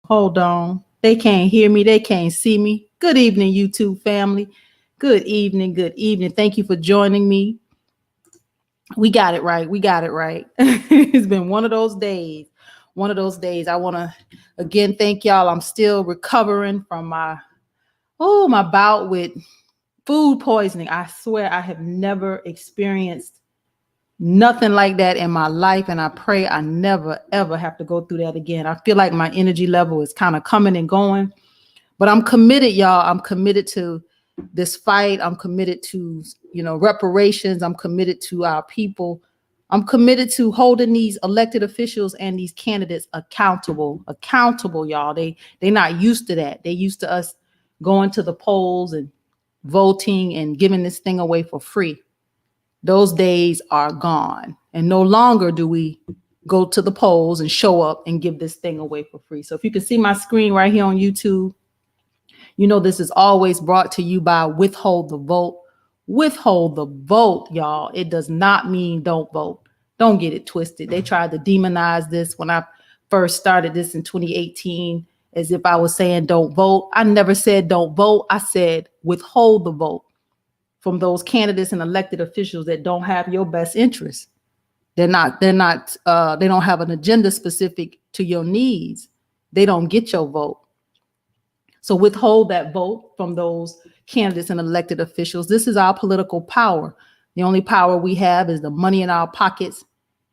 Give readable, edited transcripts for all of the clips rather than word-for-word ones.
Hold on. They can't hear me. They can't see me. Good evening, YouTube family. Good evening. Good evening. Thank you for joining me. We got it right. We got it right. It's been one of those days. One of those days. I want to again thank y'all. I'm still recovering from my bout with food poisoning. I swear I have never experienced nothing like that in my life, and I pray I never ever have to go through that again. I feel like my energy level is kind of coming and going, but I'm committed, y'all. I'm committed to this fight. I'm committed to, reparations. I'm committed to our people. I'm committed to holding these elected officials and these candidates accountable, y'all. They're not used to that. They're used to us going to the polls and voting and giving this thing away for free. Those days are gone, and no longer do we go to the polls and show up and give this thing away for free. So if you can see my screen right here on YouTube, this is always brought to you by Withhold the Vote. Withhold the vote, y'all. It does not mean don't vote. Don't get it twisted. They tried to demonize this when I first started this in 2018, as if I was saying don't vote. I never said don't vote. I said withhold the vote from those candidates and elected officials that don't have your best interest. They don't have an agenda specific to your needs. They don't get your vote. So withhold that vote from those candidates and elected officials. This is our political power. The only power we have is the money in our pockets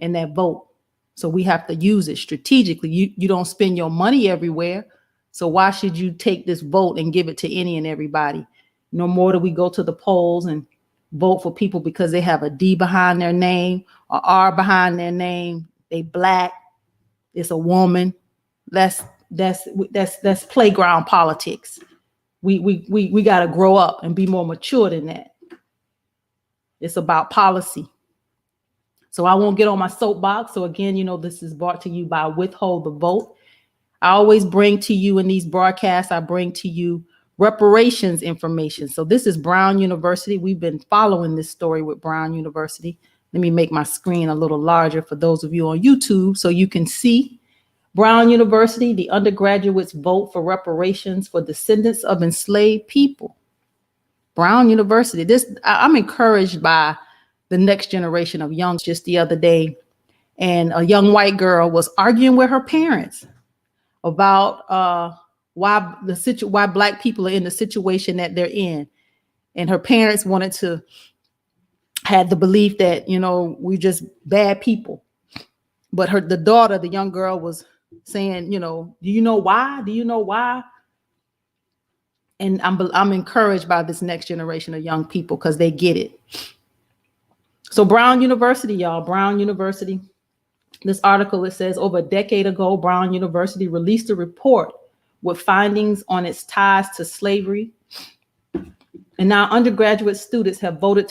and that vote. So we have to use it strategically. You don't spend your money everywhere. So why should you take this vote and give it to any and everybody? No more do we go to the polls and vote for people because they have a D behind their name or R behind their name. They Black. It's a woman. That's playground politics. We got to grow up and be more mature than that. It's about policy. So I won't get on my soapbox. So again, this is brought to you by Withhold the Vote. I always bring to you in these broadcasts, I bring to you reparations information. So this is Brown University. We've been following this story with Brown University. Let me make my screen a little larger for those of you on YouTube so you can see. Brown University, the undergraduates vote for reparations for descendants of enslaved people. Brown University. I'm encouraged by the next generation of young. Just the other day, and a young white girl was arguing with her parents about why Black people are in the situation that they're in, and her parents had the belief that we're just bad people, but the young girl was saying, do you know why? Do you know why? And I'm encouraged by this next generation of young people because they get it. So Brown University, y'all, Brown University. This article, it says, over a decade ago, Brown University released a report with findings on its ties to slavery. And now undergraduate students have voted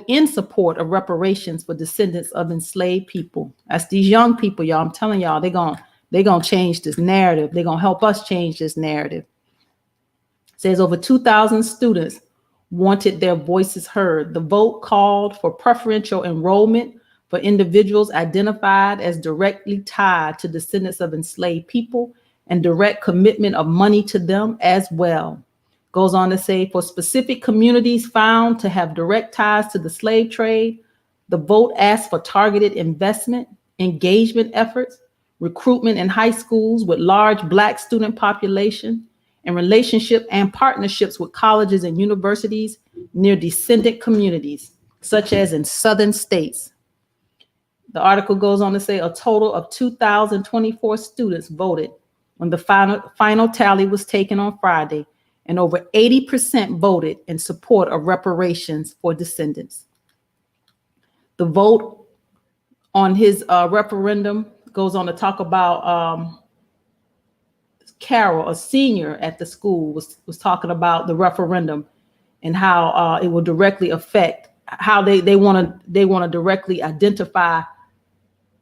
in support of reparations for descendants of enslaved people. That's these young people, y'all. I'm telling y'all, they're gonna change this narrative. They're gonna help us change this narrative. It says over 2,000 students wanted their voices heard. The vote called for preferential enrollment for individuals identified as directly tied to descendants of enslaved people and direct commitment of money to them as well. Goes on to say, for specific communities found to have direct ties to the slave trade, the vote asked for targeted investment, engagement efforts, recruitment in high schools with large Black student population, and relationship and partnerships with colleges and universities near descendant communities, such as in southern states. The article goes on to say a total of 2,024 students voted when the final tally was taken on Friday, and over 80% voted in support of reparations for descendants. The vote on his referendum goes on to talk about Carol, a senior at the school, was talking about the referendum and how it will directly affect how they want to directly identify.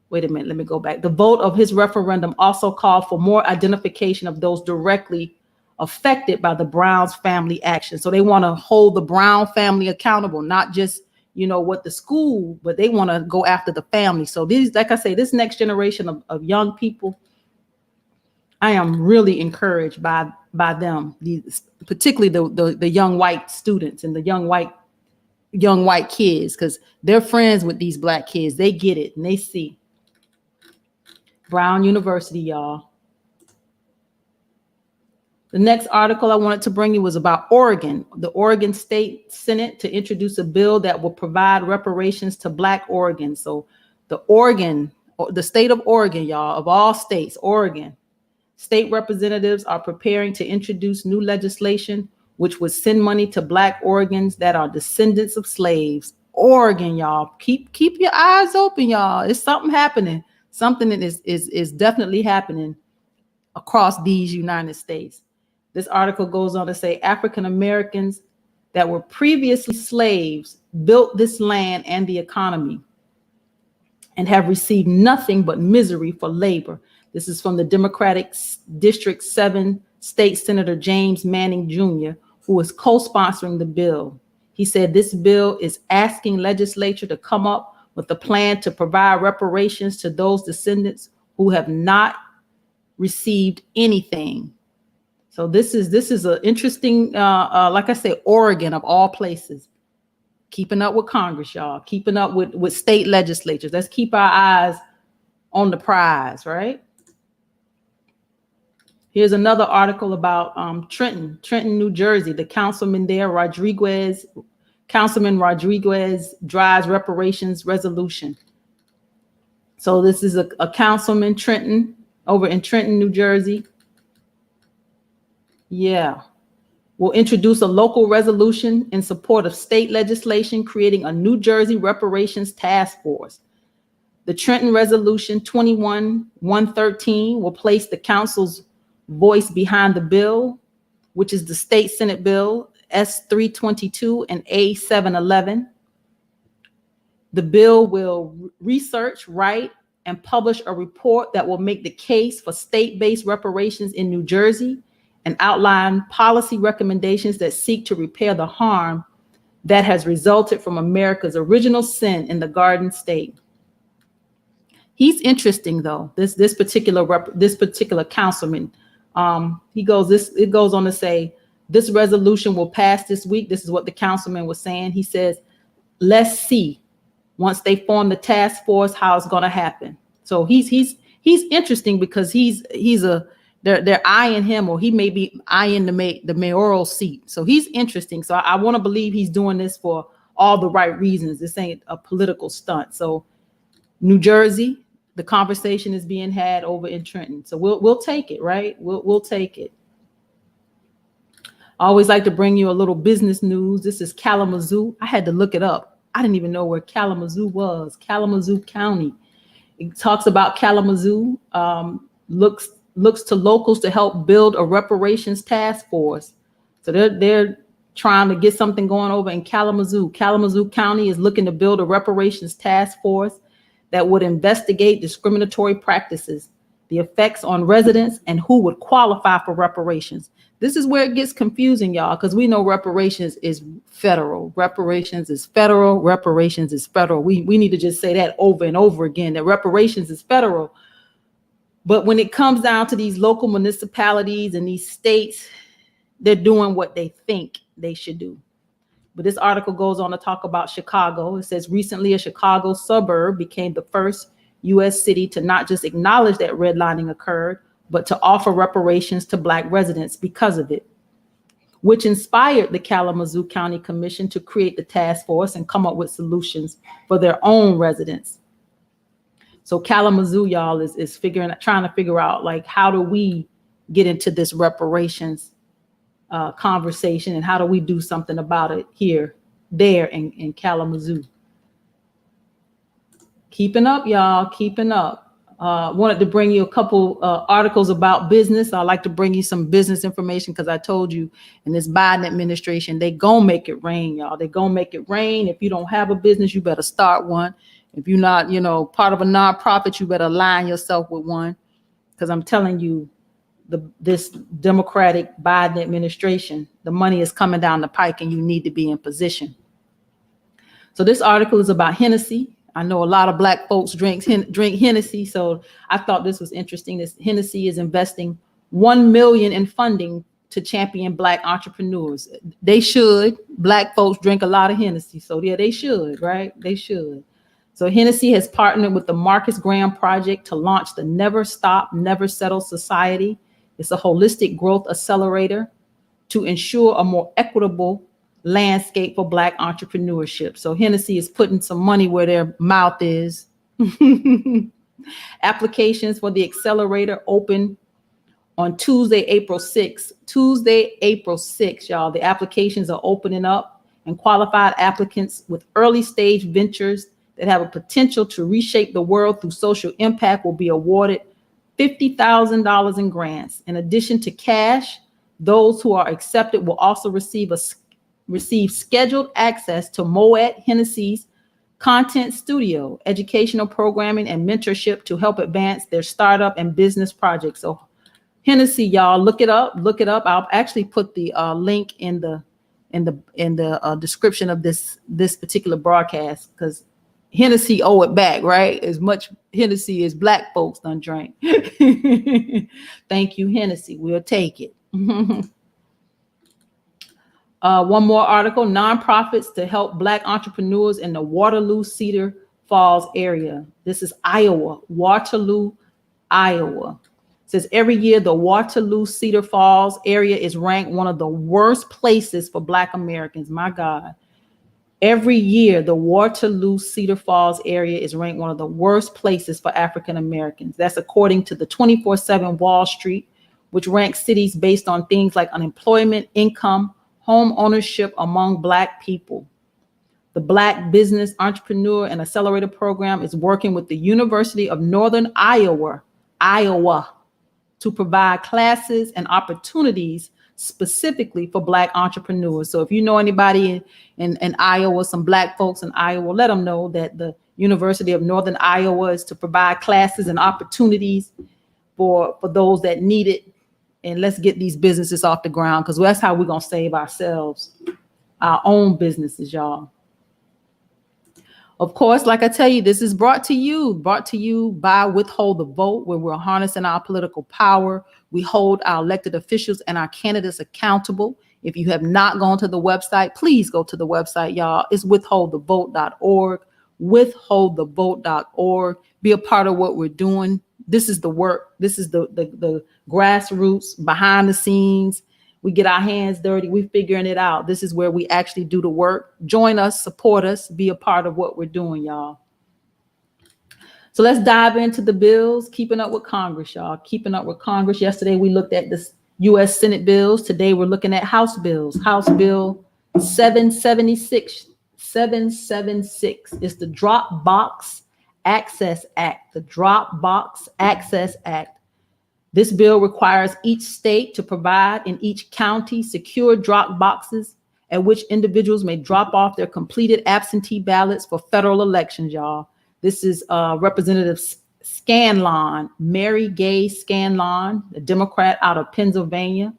Wait a minute, let me go back. The vote of his referendum also called for more identification of those directly affected by the Brown's family action. So they want to hold the Brown family accountable, not just, what the school, but they want to go after the family. So these, like I say, this next generation of young people, I am really encouraged by them, particularly the young white students and the young white kids, because they're friends with these Black kids. They get it and they see. Brown University, y'all. The next article I wanted to bring you was about Oregon, the Oregon State Senate to introduce a bill that will provide reparations to Black Oregons. So the state of Oregon, y'all, of all states, Oregon, state representatives are preparing to introduce new legislation which would send money to Black Oregons that are descendants of slaves. Oregon, y'all, keep your eyes open, y'all. It's something happening. Something that is definitely happening across these United States. This article goes on to say African Americans that were previously slaves built this land and the economy and have received nothing but misery for labor. This is from the Democratic District 7 State Senator James Manning Jr., who is co-sponsoring the bill. He said this bill is asking legislature to come up with a plan to provide reparations to those descendants who have not received anything. So this is an interesting, like I say, Oregon of all places, keeping up with Congress, y'all, keeping up with state legislatures. Let's keep our eyes on the prize, right? Here's another article about Trenton, New Jersey. The councilman there, Councilman Rodriguez drives reparations resolution. So this is a councilman, Trenton, over in Trenton, New Jersey. Yeah. Will introduce a local resolution in support of state legislation creating a New Jersey reparations task force. The Trenton Resolution 21-113 will place the council's voice behind the bill, which is the state Senate bill S322 and A711. The bill will research, write, and publish a report that will make the case for state-based reparations in New Jersey and outline policy recommendations that seek to repair the harm that has resulted from America's original sin in the Garden State. He's interesting, though. This particular councilman. It goes on to say this resolution will pass this week. This is what the councilman was saying. He says, "Let's see once they form the task force how it's going to happen." So he's interesting because they're eyeing him, or he may be eyeing the mayoral seat. So he's interesting. So I want to believe he's doing this for all the right reasons. This ain't a political stunt. So New Jersey, the conversation is being had over in Trenton. So we'll take it, right? We'll take it. I always like to bring you a little business news. This is Kalamazoo. I had to look it up. I didn't even know where Kalamazoo was. Kalamazoo County. It talks about Kalamazoo, looks to locals to help build a reparations task force. So they're trying to get something going over in Kalamazoo. Kalamazoo County is looking to build a reparations task force that would investigate discriminatory practices, the effects on residents, and who would qualify for reparations. This is where it gets confusing, y'all, because we know reparations is federal. Reparations is federal. Reparations is federal. We need to just say that over and over again, that reparations is federal. But when it comes down to these local municipalities and these states, they're doing what they think they should do. But this article goes on to talk about Chicago. It says recently a Chicago suburb became the first U.S. city to not just acknowledge that redlining occurred, but to offer reparations to Black residents because of it, which inspired the Kalamazoo County Commission to create the task force and come up with solutions for their own residents. So Kalamazoo, y'all, is trying to figure out, like, how do we get into this reparations conversation, and how do we do something about it there in Kalamazoo? Keeping up, y'all, keeping up. Wanted to bring you a couple articles about business. I like to bring you some business information because I told you in this Biden administration, they gonna make it rain, y'all. They gonna make it rain. If you don't have a business, you better start one. If you're not, part of a nonprofit, you better align yourself with one. Because I'm telling you, this Democratic Biden administration, the money is coming down the pike and you need to be in position. So this article is about Hennessy. I know a lot of Black folks drink Hennessy, so I thought this was interesting. This Hennessy is investing $1 million in funding to champion Black entrepreneurs. They should. Black folks drink a lot of Hennessy, so yeah, they should, right? They should. So Hennessy has partnered with the Marcus Graham Project to launch the Never Stop, Never Settle Society. It's a holistic growth accelerator to ensure a more equitable landscape for Black entrepreneurship. So Hennessy is putting some money where their mouth is. Applications for the accelerator open on Tuesday, April 6th. Tuesday, April 6th, y'all. The applications are opening up, and qualified applicants with early stage ventures that have a potential to reshape the world through social impact will be awarded $50,000 in grants. In addition to cash, those who are accepted will also receive scheduled access to Moet Hennessy's content studio, educational programming, and mentorship to help advance their startup and business projects. So Hennessy, y'all, look it up. I'll actually put the link in the description of this particular broadcast, because Hennessy owe it back, right? As much Hennessy as Black folks done drank. Thank you, Hennessy. We'll take it. One more article: nonprofits to help Black entrepreneurs in the Waterloo Cedar Falls area. This is Iowa, Waterloo, Iowa. It says every year the Waterloo Cedar Falls area is ranked one of the worst places for Black Americans. My God. Every year, the Waterloo Cedar Falls area is ranked one of the worst places for African Americans. That's according to the 24/7 Wall Street, which ranks cities based on things like unemployment, income, home ownership among Black people. The Black Business Entrepreneur and Accelerator Program is working with the University of Northern Iowa, to provide classes and opportunities specifically for Black entrepreneurs. So if you know anybody in Iowa, some Black folks in Iowa, let them know that the University of Northern Iowa is to provide classes and opportunities for those that need it. And let's get these businesses off the ground, because that's how we're going to save ourselves, our own businesses, y'all. Of course, like I tell you, this is brought to you by Withhold the Vote, where we're harnessing our political power. We hold our elected officials and our candidates accountable. If you have not gone to the website, please go to the website, y'all. It's withholdthevote.org, withholdthevote.org. Be a part of what we're doing. This is the work. This is the grassroots, behind the scenes. We get our hands dirty. We're figuring it out. This is where we actually do the work. Join us, support us, be a part of what we're doing, y'all. So let's dive into the bills. Keeping up with Congress, y'all. Keeping up with Congress. Yesterday, we looked at the U.S. Senate bills. Today, we're looking at House bills. House Bill 776. 776 is the drop box Access Act, the Dropbox Access Act. This bill requires each state to provide in each county secure drop boxes at which individuals may drop off their completed absentee ballots for federal elections, y'all. This is Representative Scanlon, Mary Gay Scanlon, a Democrat out of Pennsylvania.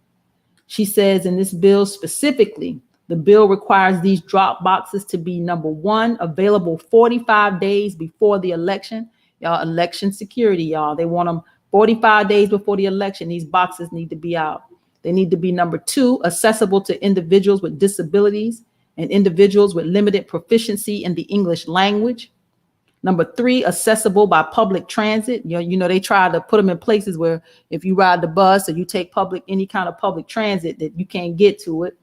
She says in this bill specifically, the bill requires these drop boxes to be, number one, available 45 days before the election. Y'all, election security, y'all. They want them 45 days before the election. These boxes need to be out. They need to be, number two, accessible to individuals with disabilities and individuals with limited proficiency in the English language. Number three, accessible by public transit. You know, they try to put them in places where if you ride the bus or you take any kind of public transit, that you can't get to it.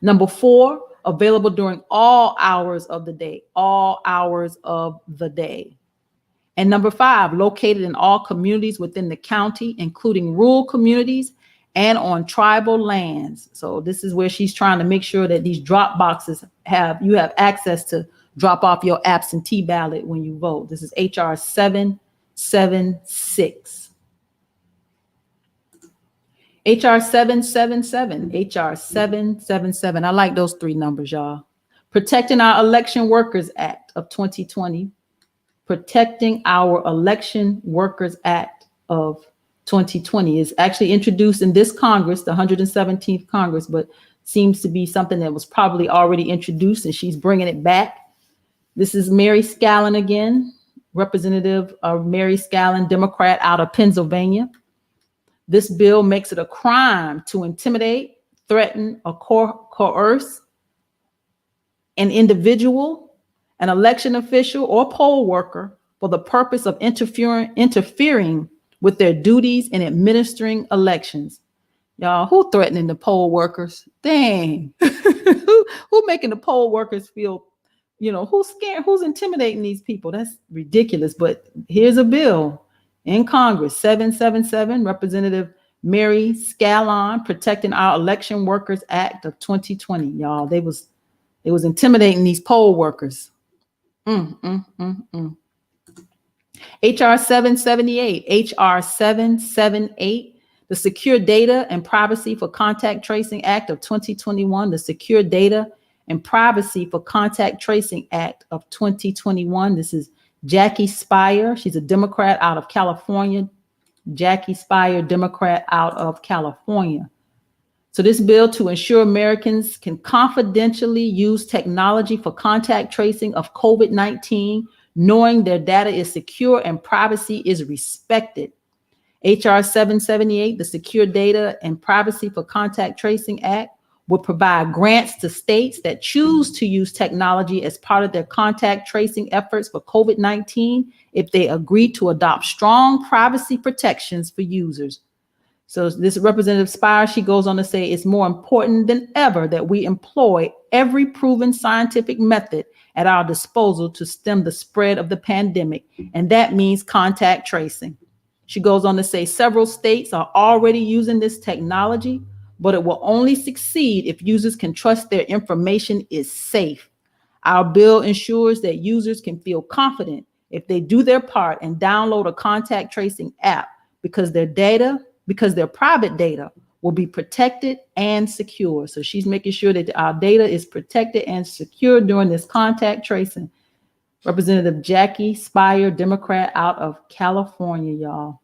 Number four, available during all hours of the day, all hours of the day. And number five, located in all communities within the county, including rural communities and on tribal lands. So this is where she's trying to make sure that these drop boxes you have access to drop off your absentee ballot when you vote. This is HR 776. HR 777, HR 777. I like those three numbers, y'all. Protecting Our Election Workers Act of 2020. Protecting Our Election Workers Act of 2020 is actually introduced in this Congress, the 117th Congress, but seems to be something that was probably already introduced and she's bringing it back. This is Mary Scallon again, Representative Mary Scallon, Democrat out of Pennsylvania. This bill makes it a crime to intimidate, threaten, or coerce an individual, an election official, or poll worker for the purpose of interfering with their duties in administering elections. Y'all, who threatening the poll workers? Dang. who making the poll workers feel, who's scared? Who's intimidating these people? That's ridiculous. But here's a bill in Congress, 777, Representative Mary Scallon, Protecting Our Election Workers Act of 2020. Y'all, they was intimidating these poll workers. HR 778, HR 778, the Secure Data and Privacy for Contact Tracing Act of 2021, the Secure Data and Privacy for Contact Tracing Act of 2021. This is Jackie Speier. She's a Democrat out of California. Jackie Speier, Democrat out of California. So this bill to ensure Americans can confidentially use technology for contact tracing of COVID-19, knowing their data is secure and privacy is respected. HR 778, the Secure Data and Privacy for Contact Tracing Act, will provide grants to states that choose to use technology as part of their contact tracing efforts for COVID-19 if they agree to adopt strong privacy protections for users. So this Representative Spire, she goes on to say, it's more important than ever that we employ every proven scientific method at our disposal to stem the spread of the pandemic, and that means contact tracing. She goes on to say several states are already using this technology, but it will only succeed if users can trust their information is safe. Our bill ensures that users can feel confident if they do their part and download a contact tracing app because their private data will be protected and secure. So she's making sure that our data is protected and secure during this contact tracing. Representative Jackie Speier, Democrat out of California, y'all.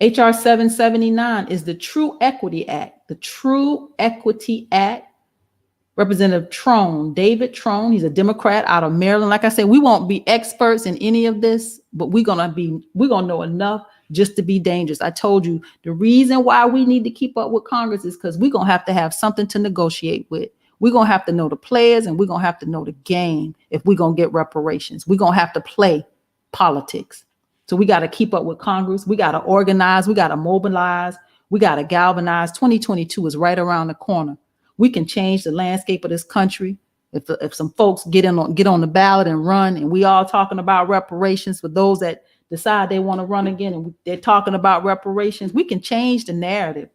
HR 779 is the True Equity Act. The True Equity Act. Representative Trone, David Trone, he's a Democrat out of Maryland. Like I said, we won't be experts in any of this, but we're gonna know enough just to be dangerous. I told you the reason why we need to keep up with Congress is because we're gonna have something to negotiate with. We're gonna have to know the players and we're gonna have to know the game if we're gonna get reparations. We're gonna have to play politics. So we got to keep up with Congress. We got to organize. We got to mobilize. We got to galvanize. 2022 is right around the corner. We can change the landscape of this country if some folks get on the ballot and run, and we all talking about reparations for those that decide they want to run again, and they're talking about reparations. We can change the narrative.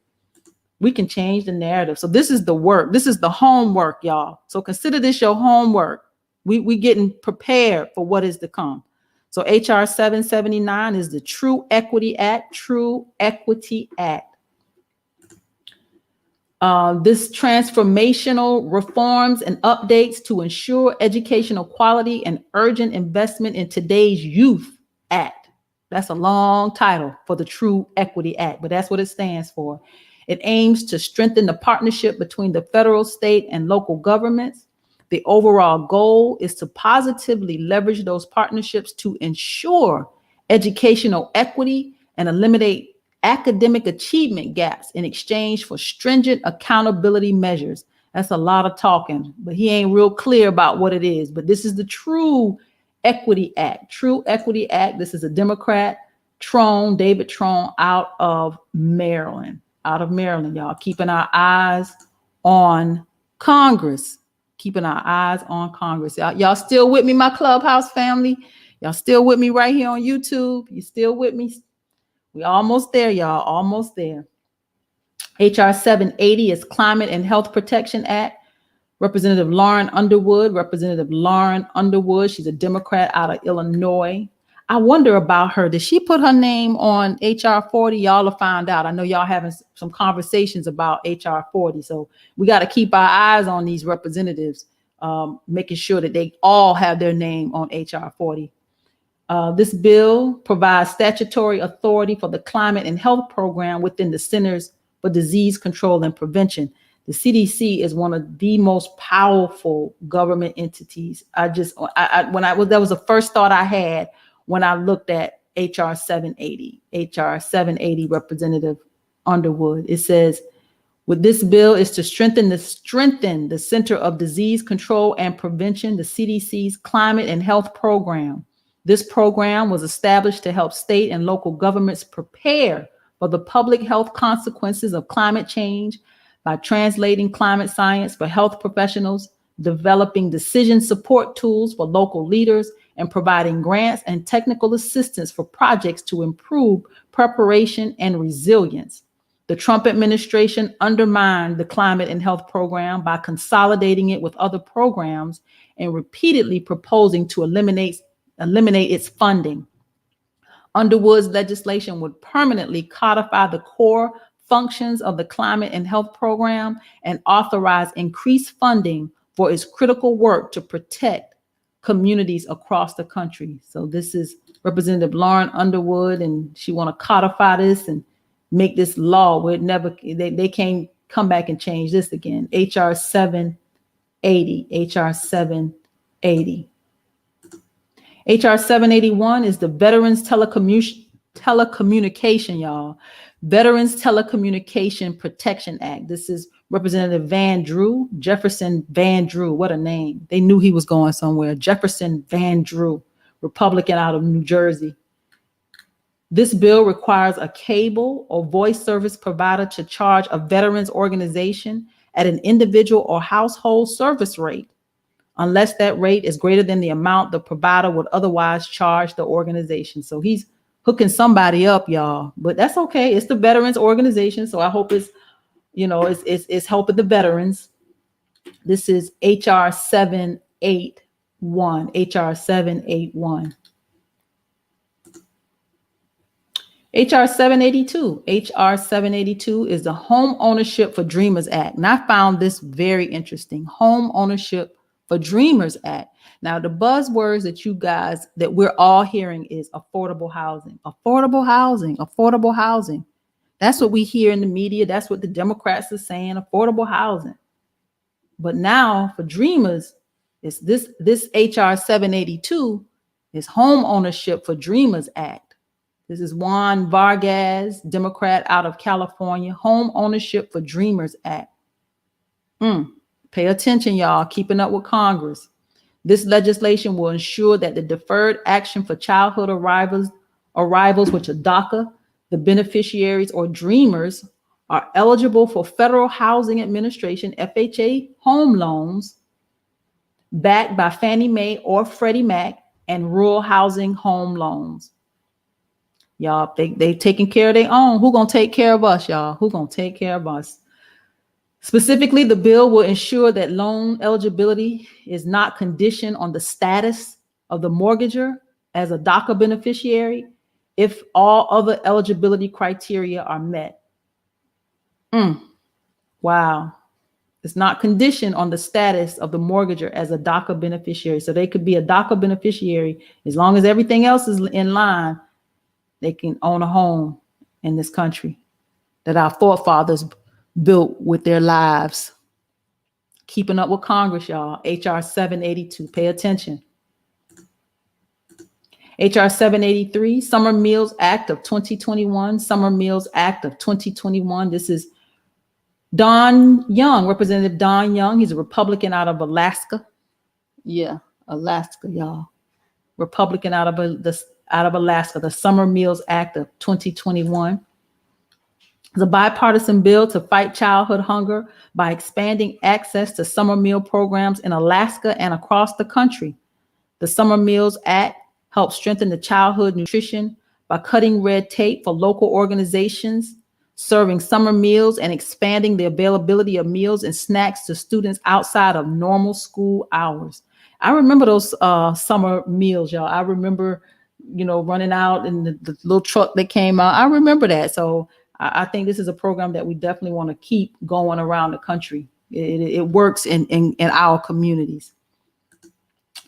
We can change the narrative. So this is the work. This is the homework, y'all. So consider this your homework. We getting prepared for what is to come. So HR 779 is the True Equity Act. True Equity Act. This transformational reforms and updates to ensure educational quality and urgent investment in today's youth act. That's a long title for the True Equity Act, but that's what it stands for. It aims to strengthen the partnership between the federal, state, and local governments. The overall goal is to positively leverage those partnerships to ensure educational equity and eliminate academic achievement gaps in exchange for stringent accountability measures. That's a lot of talking, but he ain't real clear about what it is. But this is the True Equity Act. True Equity Act. This is a Democrat, David Trone, out of Maryland. Out of Maryland, y'all. Keeping our eyes on Congress. Keeping our eyes on Congress. Y'all still with me, my Clubhouse family? Y'all still with me right here on YouTube? You still with me? We almost there, y'all. Almost there. HR 780 is Climate and Health Protection Act. Representative Lauren Underwood. She's a Democrat out of Illinois. I wonder about her. Did she put her name on HR 40? Y'all will find out. I know y'all having some conversations about HR 40. So we got to keep our eyes on these representatives, making sure that they all have their name on HR 40. This bill provides statutory authority for the Climate and Health Program within the Centers for Disease Control and Prevention. The CDC is one of the most powerful government entities. That was the first thought I had when I looked at HR 780. HR 780, Representative Underwood. It says, with this bill is to strengthen the Center of Disease Control and Prevention, the CDC's Climate and Health Program. This program was established to help state and local governments prepare for the public health consequences of climate change by translating climate science for health professionals, developing decision support tools for local leaders, and providing grants and technical assistance for projects to improve preparation and resilience. The Trump administration undermined the Climate and Health Program by consolidating it with other programs and repeatedly proposing to eliminate its funding. Underwood's legislation would permanently codify the core functions of the Climate and Health Program and authorize increased funding for its critical work to protect communities across the country. So this is Representative Lauren Underwood, and she want to codify this and make this law where they can't come back and change this again. HR 780. HR 780. HR 781 is the Veterans Telecommunication, y'all. Veterans Telecommunication Protection Act. This is Representative Jefferson Van Drew. What a name. They knew he was going somewhere. Jefferson Van Drew, Republican out of New Jersey. This bill requires a cable or voice service provider to charge a veterans organization at an individual or household service rate, unless that rate is greater than the amount the provider would otherwise charge the organization. So he's hooking somebody up, y'all, but that's okay. It's the veterans organization. So I hope it's helping the veterans. This is HR 781. HR 781. HR 782. HR 782 is the Home Ownership for Dreamers Act. And I found this very interesting. Home Ownership for Dreamers Act. Now, the buzzwords that we're all hearing is affordable housing, affordable housing, affordable housing. That's what we hear in the media. That's what the Democrats are saying, affordable housing. But now for Dreamers, it's this HR 782 is Home Ownership for Dreamers Act. This is Juan Vargas, Democrat out of California, Home Ownership for Dreamers Act. Pay attention, y'all, keeping up with Congress. This legislation will ensure that the Deferred Action for Childhood Arrivals, which are DACA, the beneficiaries or dreamers, are eligible for Federal Housing Administration, FHA, home loans backed by Fannie Mae or Freddie Mac and rural housing home loans. Y'all, they taking care of their own. Who gonna take care of us, y'all? Who gonna take care of us? Specifically, the bill will ensure that loan eligibility is not conditioned on the status of the mortgager as a DACA beneficiary if all other eligibility criteria are met. Wow. It's not conditioned on the status of the mortgager as a DACA beneficiary. So they could be a DACA beneficiary as long as everything else is in line. They can own a home in this country that our forefathers built with their lives. Keeping up with Congress, y'all. HR 782. Pay attention. HR 783, Summer Meals Act of 2021. Summer Meals Act of 2021. This is Don Young, Representative Don Young. He's a Republican out of Alaska. Yeah, Alaska, y'all. Republican out of Alaska. The Summer Meals Act of 2021. It's a bipartisan bill to fight childhood hunger by expanding access to summer meal programs in Alaska and across the country. The Summer Meals Act helps strengthen the childhood nutrition by cutting red tape for local organizations, serving summer meals, and expanding the availability of meals and snacks to students outside of normal school hours. I remember those summer meals, y'all. I remember, running out in the little truck that came out. I remember that. So I think this is a program that we definitely want to keep going around the country. It works in our communities.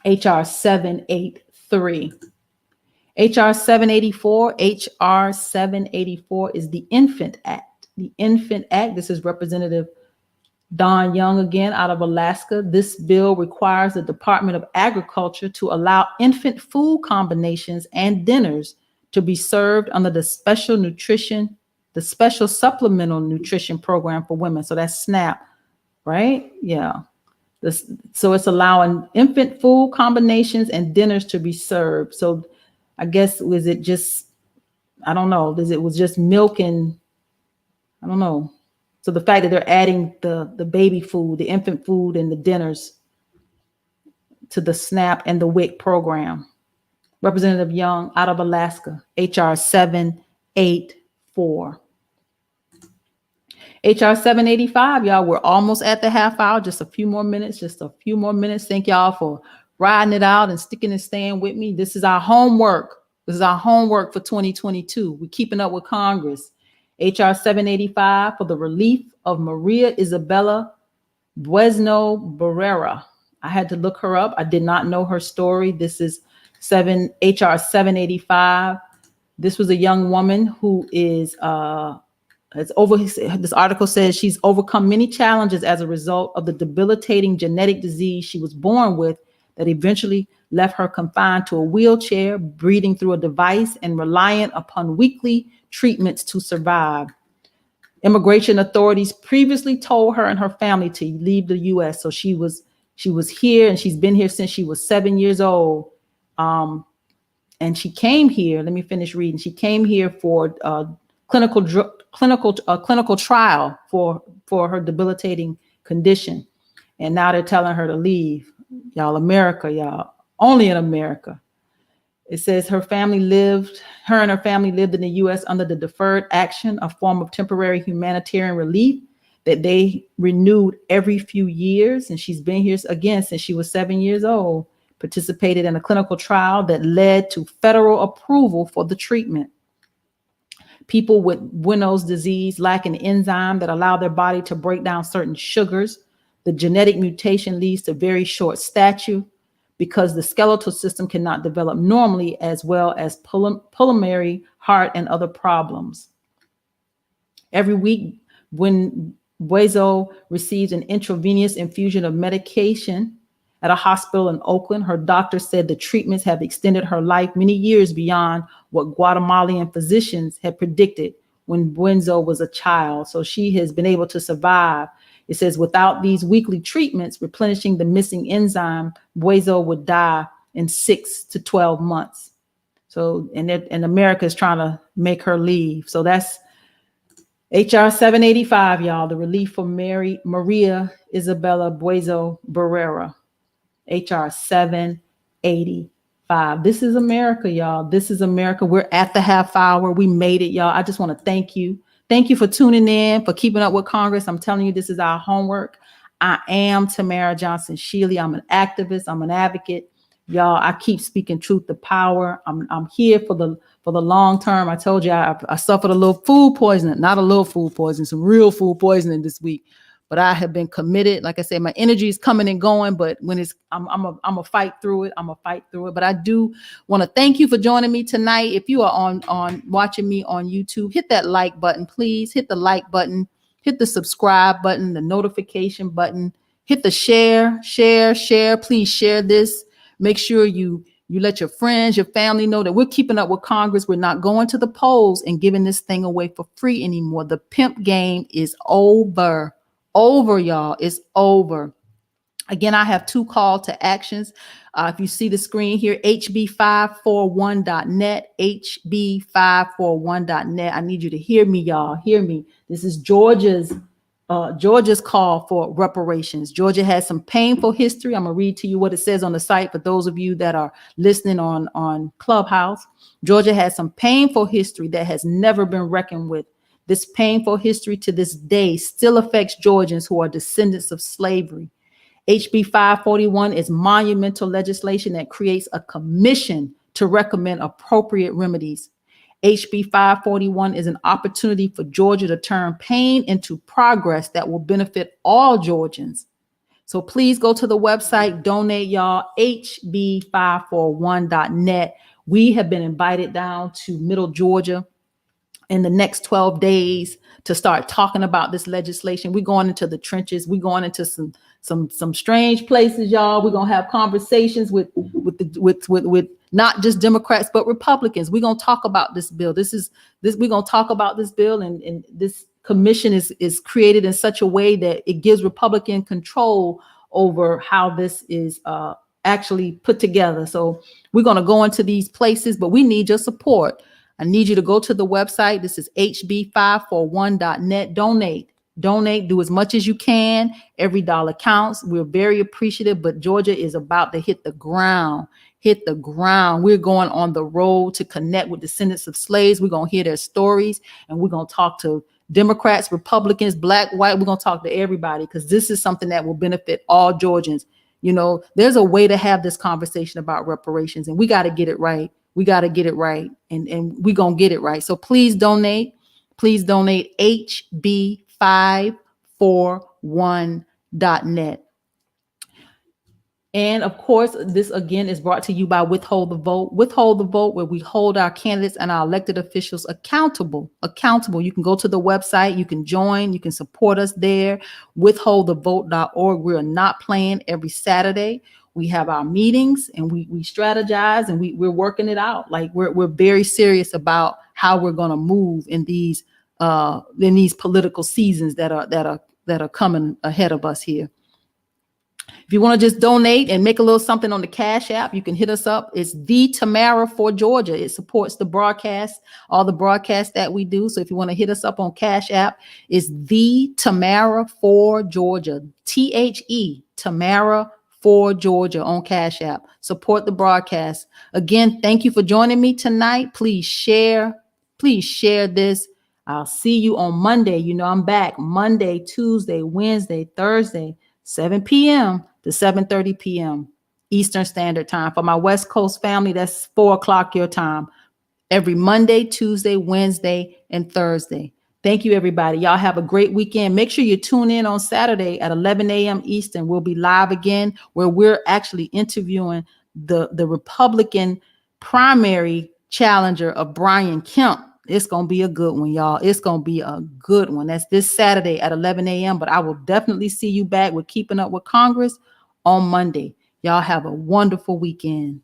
HR 783. HR 784. HR 784 is the Infant Act. The Infant Act, this is Representative Don Young again out of Alaska. This bill requires the Department of Agriculture to allow infant food combinations and dinners to be served under the Special Supplemental Nutrition Program for Women. So that's SNAP, right? Yeah. So it's allowing infant food combinations and dinners to be served. So I guess, was it just, I don't know, it was just milk and, I don't know. So the fact that they're adding the baby food, the infant food and the dinners to the SNAP and the WIC program. Representative Young out of Alaska, HR 784. HR 785, y'all, we're almost at the half hour, just a few more minutes. Thank y'all for riding it out and sticking and staying with me. This is our homework. For 2022. We're keeping up with Congress. HR 785 for the relief of Maria Isabella Buesno Barrera. I had to look her up. I did not know her story. This is HR 785. This was a young woman who is this article says she's overcome many challenges as a result of the debilitating genetic disease she was born with that eventually left her confined to a wheelchair, breathing through a device, and reliant upon weekly treatments to survive. Immigration authorities previously told her and her family to leave the U.S. So she was here, and she's been here since she was 7 years old. And she came here. Let me finish reading. She came here for clinical trial for her debilitating condition, and now they're telling her to leave. Y'all, America, y'all, only in America. It says her and her family lived in the U.S. under the Deferred Action, a form of temporary humanitarian relief that they renewed every few years. And she's been here again since she was 7 years old, participated in a clinical trial that led to federal approval for the treatment. People with Bueno's disease lack an enzyme that allow their body to break down certain sugars. The genetic mutation leads to very short stature because the skeletal system cannot develop normally, as well as pulmonary, heart, and other problems. Every week, when Buezo receives an intravenous infusion of medication at a hospital in Oakland, her doctor said the treatments have extended her life many years beyond what Guatemalan physicians had predicted when Buenzo was a child. So she has been able to survive. It says without these weekly treatments replenishing the missing enzyme, Buezo would die in 6 to 12 months. So, and America is trying to make her leave. So that's HR 785, y'all, the relief for Maria Isabella Buezo Barrera. HR 785. This is America, y'all. This is America. We're at the half hour. We made it, y'all. I just want to thank you. Thank you for tuning in, for keeping up with Congress. I'm telling you, this is our homework. I am Tamara Johnson Shealy. I'm an activist. I'm an advocate. Y'all, I keep speaking truth to power. I'm here for the long term. I told you I suffered a little food poisoning, not a little food poisoning, some real food poisoning this week. But I have been committed. Like I said, my energy is coming and going. But when I'm a fight through it. I'm a fight through it. But I do want to thank you for joining me tonight. If you are on watching me on YouTube, hit that like button, please. Hit the like button. Hit the subscribe button, the notification button. Hit the share. Please share this. Make sure you let your friends, your family know that we're keeping up with Congress. We're not going to the polls and giving this thing away for free anymore. The pimp game is over. Y'all. It's over. Again, I have 2 call to actions. If you see the screen here, hb541.net, hb541.net. I need you to hear me, y'all. Hear me. This is Georgia's call for reparations. Georgia has some painful history. I'm going to read to you what it says on the site for those of you that are listening on Clubhouse. Georgia has some painful history that has never been reckoned with. This painful history to this day still affects Georgians who are descendants of slavery. HB 541 is monumental legislation that creates a commission to recommend appropriate remedies. HB 541 is an opportunity for Georgia to turn pain into progress that will benefit all Georgians. So please go to the website, donate, y'all, hb541.net. We have been invited down to Middle Georgia in the next 12 days to start talking about this legislation. We're going into the trenches. We're going into some strange places, y'all. We're gonna have conversations with not just Democrats but Republicans. We're gonna talk about this bill. We're gonna talk about this bill, and this commission is created in such a way that it gives Republican control over how this is actually put together. So we're gonna go into these places, but we need your support. I need you to go to the website. This is hb541.net. Donate, do as much as you can. Every dollar counts. We're very appreciative, but Georgia is about to hit the ground. We're going on the road to connect with descendants of slaves. We're going to hear their stories, and we're going to talk to Democrats, Republicans, black, white. We're going to talk to everybody, because this is something that will benefit all Georgians. You know, there's a way to have this conversation about reparations, and we got to get it right. And we're going to get it right. So please donate. hb541.net. And of course, this again is brought to you by Withhold the Vote. Withhold the Vote, where we hold our candidates and our elected officials accountable. You can go to the website, you can join, you can support us there. Withholdthevote.org. We're not playing every Saturday. We have our meetings, and we strategize, and we're working it out. Like we're very serious about how we're going to move in these political seasons that are coming ahead of us here. If you want to just donate and make a little something on the Cash App, you can hit us up. It's the Tamara for Georgia. It supports the broadcast, all the broadcasts that we do. So if you want to hit us up on Cash App, it's the Tamara for Georgia. THE Tamara for Georgia on Cash App. Support the broadcast. Again, thank you for joining me tonight. Please share this. I'll see you on Monday. You know, I'm back Monday, Tuesday, Wednesday, Thursday, 7 p.m. to 7:30 p.m. Eastern Standard Time. For my West Coast family, that's 4 o'clock your time. Every Monday, Tuesday, Wednesday, and Thursday. Thank you, everybody. Y'all have a great weekend. Make sure you tune in on Saturday at 11 a.m. Eastern. We'll be live again, where we're actually interviewing the Republican primary challenger of Brian Kemp. It's going to be a good one, y'all. It's going to be a good one. That's this Saturday at 11 a.m. But I will definitely see you back with Keeping Up with Congress on Monday. Y'all have a wonderful weekend.